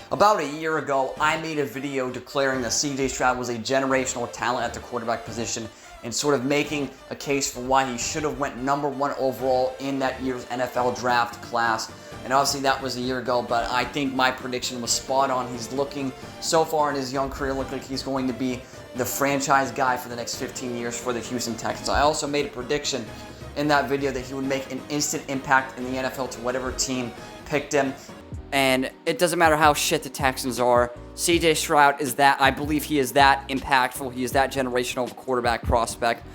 About a year ago, I made a video declaring that CJ Stroud was a generational talent at the quarterback position and sort of making a case for why he should have went #1 overall in that year's NFL draft class. And obviously that was a year ago, but I think my prediction was spot on. He's looking, so far in his young career, look like he's going to be the franchise guy for the next 15 years for the Houston Texans. I also made a prediction in that video that he would make an instant impact in the NFL to whatever team picked him. And it doesn't matter how shit the Texans are. CJ Stroud is that, I believe he is that impactful. He is that generational of a quarterback prospect.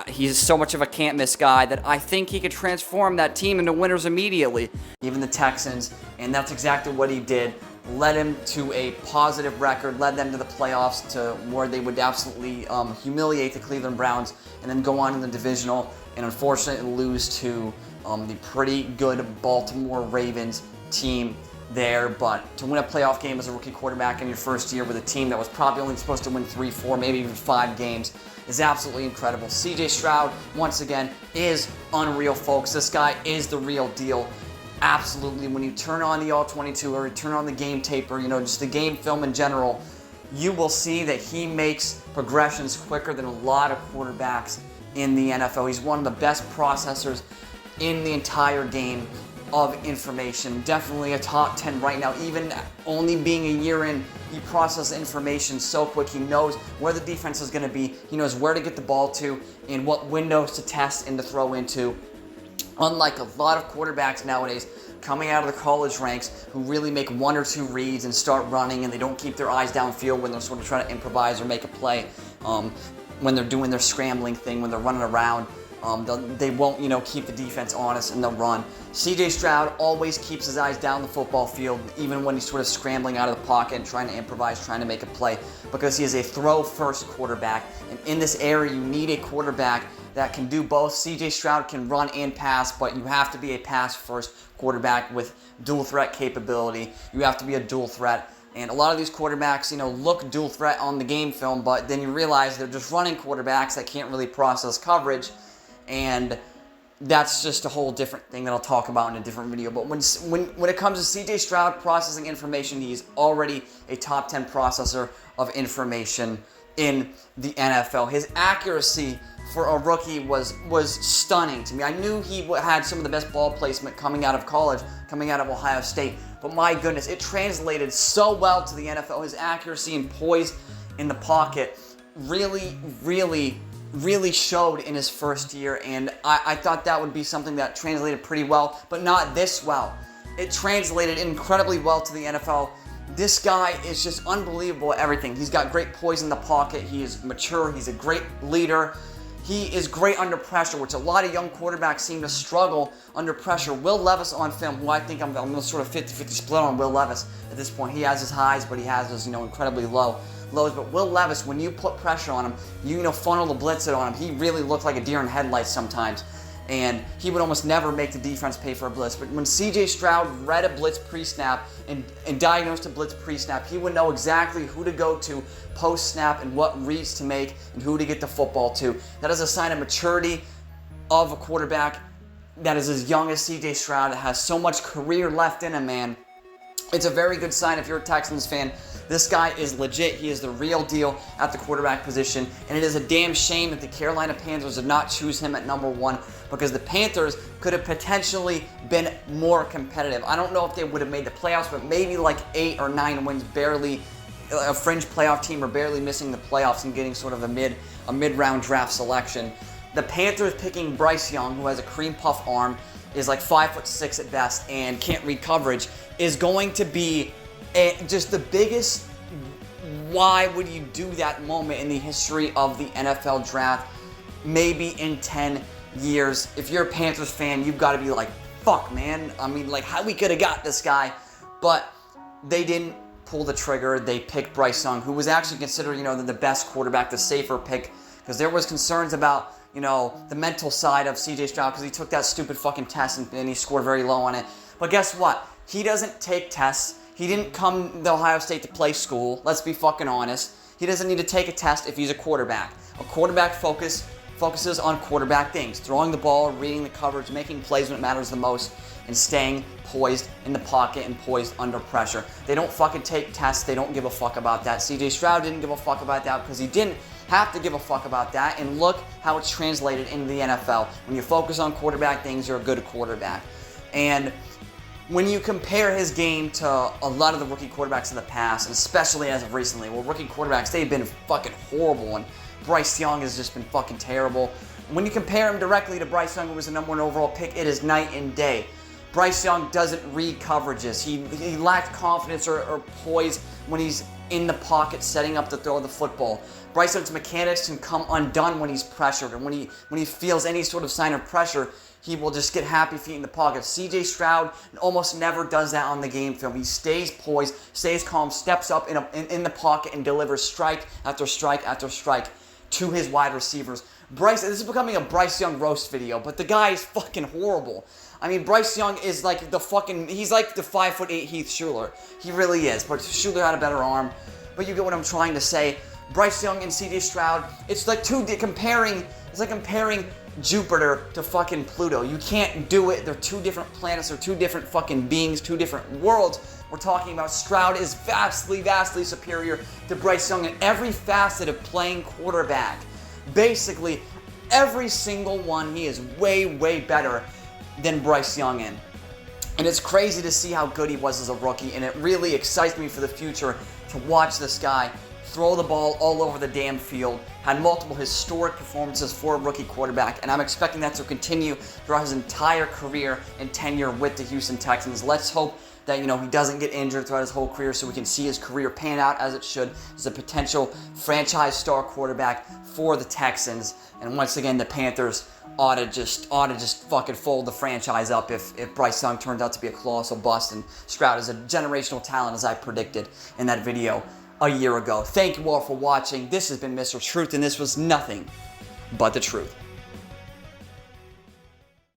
He's so much of a can't-miss guy that I think he could transform that team into winners immediately. Even the Texans, and that's exactly what he did. Led him to a positive record, led them to the playoffs to where they would absolutely humiliate the Cleveland Browns and then go on in the divisional and unfortunately lose to the pretty good Baltimore Ravens team there. But to win a playoff game as a rookie quarterback in your first year with a team that was probably only supposed to win 3, 4, maybe even 5 games is absolutely incredible. CJ Stroud, once again, is unreal, folks. This guy is the real deal. Absolutely. When you turn on the All-22 or you turn on the game tape or, just the game film in general, you will see that he makes progressions quicker than a lot of quarterbacks in the NFL. He's one of the best processors in the entire game of information. Definitely a top 10 right now. Even only being a year in, he processes information so quick. He knows where the defense is going to be. He knows where to get the ball to and what windows to test and to throw into. Unlike a lot of quarterbacks nowadays coming out of the college ranks who really make 1 or 2 reads and start running and they don't keep their eyes downfield when they're sort of trying to improvise or make a play. When they're doing their scrambling thing, when they're running around, they won't, keep the defense honest and they'll run. CJ Stroud always keeps his eyes down the football field, even when he's sort of scrambling out of the pocket and trying to improvise, trying to make a play, because he is a throw-first quarterback. And in this area, you need a quarterback that can do both. CJ Stroud can run and pass, but you have to be a pass-first quarterback with dual threat capability. You have to be a dual threat. And a lot of these quarterbacks, look dual threat on the game film, but then you realize they're just running quarterbacks that can't really process coverage. And that's just a whole different thing that I'll talk about in a different video. But when it comes to CJ Stroud processing information, he's already a top 10 processor of information in the NFL. His accuracy for a rookie was stunning to me. I knew he had some of the best ball placement coming out of college, coming out of Ohio State. But my goodness, it translated so well to the NFL. His accuracy and poise in the pocket really showed in his first year, and I thought that would be something that translated pretty well, but not this well. It translated incredibly well to the NFL. This guy is just unbelievable at everything. He's got great poise in the pocket. He is mature. He's a great leader. He is great under pressure, which a lot of young quarterbacks seem to struggle under pressure. Will Levis on film, who I think I'm going to sort of 50-50 split on Will Levis at this point. He has his highs, but he has his, incredibly lows. But Will Levis, when you put pressure on him, you funnel the blitz it on him. He really looked like a deer in headlights sometimes. And he would almost never make the defense pay for a blitz. But when CJ Stroud read a blitz pre-snap and diagnosed a blitz pre-snap, he would know exactly who to go to post-snap and what reads to make and who to get the football to. That is a sign of maturity of a quarterback that is as young as CJ Stroud, that has so much career left in him, man. It's a very good sign if you're a Texans fan. This guy is legit. He is the real deal at the quarterback position. And it is a damn shame that the Carolina Panthers did not choose him at #1, because the Panthers could have potentially been more competitive. I don't know if they would have made the playoffs, but maybe like 8 or 9 wins, barely a fringe playoff team, or barely missing the playoffs and getting sort of a mid-round draft selection. The Panthers picking Bryce Young, who has a cream puff arm, is like 5'6" at best, and can't read coverage, is going to be just the biggest why would you do that moment in the history of the NFL draft, maybe in 10 years. If you're a Panthers fan, you've got to be like, fuck, man. I mean, like, how we could have got this guy. But they didn't pull the trigger. They picked Bryce Young, who was actually considered, the best quarterback, the safer pick, because there was concerns about, the mental side of CJ Stroud, because he took that stupid fucking test and he scored very low on it. But guess what? He doesn't take tests. He didn't come to Ohio State to play school. Let's be fucking honest. He doesn't need to take a test if he's a quarterback. A quarterback focuses on quarterback things. Throwing the ball, reading the coverage, making plays when it matters the most. and staying poised in the pocket and poised under pressure. They don't fucking take tests. They don't give a fuck about that. CJ Stroud didn't give a fuck about that because he didn't have to give a fuck about that, and look how it's translated into the NFL. When you focus on quarterback things, you're a good quarterback. And when you compare his game to a lot of the rookie quarterbacks in the past, and especially as of recently, well, rookie quarterbacks, they've been fucking horrible, and Bryce Young has just been fucking terrible. When you compare him directly to Bryce Young, who was the #1 overall pick, it is night and day. Bryce Young doesn't read coverages. He lacks confidence or poise when he's in the pocket setting up to throw the football. Bryce Young's mechanics can come undone when he's pressured, and when he feels any sort of sign of pressure, he will just get happy feet in the pocket. CJ Stroud almost never does that on the game film. He stays poised, stays calm, steps up in the pocket, and delivers strike after strike after strike to his wide receivers. This is becoming a Bryce Young roast video, but the guy is fucking horrible. I mean, Bryce Young is like he's like the 5'8" Heath Schuler. He really is, but Schuler had a better arm. But you get what I'm trying to say. Bryce Young and CJ Stroud, it's like comparing Jupiter to fucking Pluto. You can't do it. They're two different planets, they're two different fucking beings, two different worlds. We're talking about Stroud is vastly, vastly superior to Bryce Young in every facet of playing quarterback. Basically, every single one, he is way, way better than Bryce Young in. And it's crazy to see how good he was as a rookie, and it really excites me for the future to watch this guy throw the ball all over the damn field, had multiple historic performances for a rookie quarterback, and I'm expecting that to continue throughout his entire career and tenure with the Houston Texans. Let's hope that, he doesn't get injured throughout his whole career so we can see his career pan out as it should as a potential franchise star quarterback for the Texans. And once again, the Panthers ought to just fucking fold the franchise up if Bryce Young turns out to be a colossal bust and Stroud is a generational talent as I predicted in that video a year ago. Thank you all for watching. This has been Mr. Truth, and this was nothing but the truth.